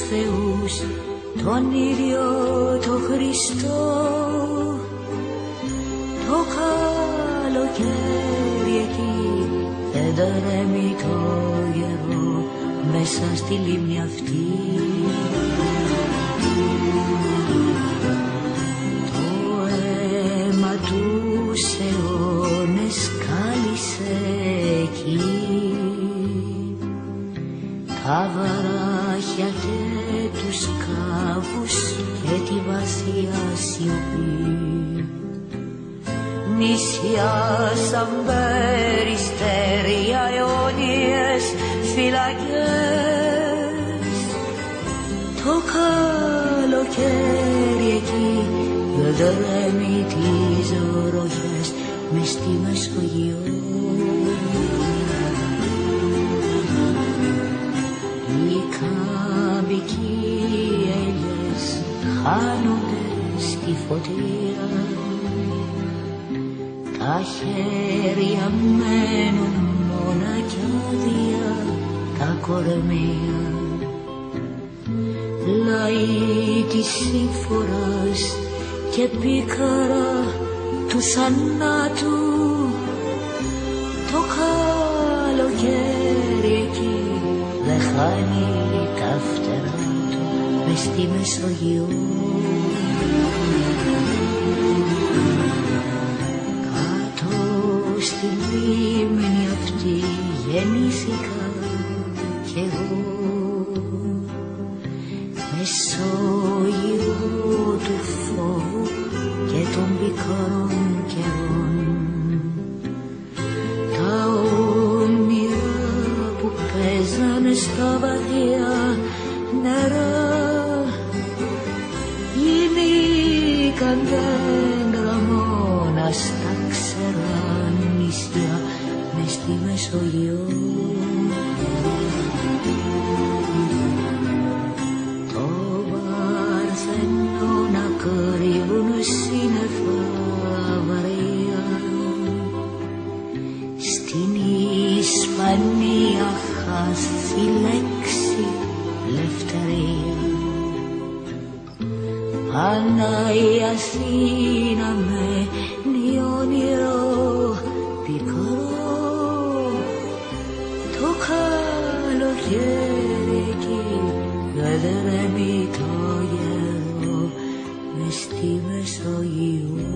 θεούς, τον ίδιο το Χριστό. Το καλοκαίρι εκεί δεν τρέμει το γερό μέσα στη λίμνη αυτή. Το αίμα τους αιώνες κάλυσε εκεί, τα βαράχια και τους κάβους και τη βαθιά σιωπή. Νησιά σαν περιστέρια, αιώνιες φυλακές. Το καλοκαίρι εκεί γδρέμει τις βροχές μες στη Μεσογείο. Οι κάμπικοι έλιες χάνονται στη φωτιά, τα χέρια μένουν μόνα κι άδεια τα κορμία. Λαοί της σύμφορας και πίκαρα του θανάτου. Το καλοκαίρι εκεί δεν χάνει τα φτερά του μες στη Μεσογείο. Στη λίμνη αυτή γεννήθηκα κι εγώ, Μεσόγειο του φόβου και των πικρών καιρών. Τα όνειρα που παίζανε στα βαθιά νερά γίνηκαν δέντρα μόνα στα ξερά νησιά μες στη Μεσογείο. Το Παρθενώνα κρύβουν σύννεφα βαρέα, στην Ισπανία χάθη λέξη ελευθερία. Ανά η Αθήνα μένει όνειρο πικρό, το καλοκαίρι εκεί γδρέμει το γερό μες στη Μεσογείο.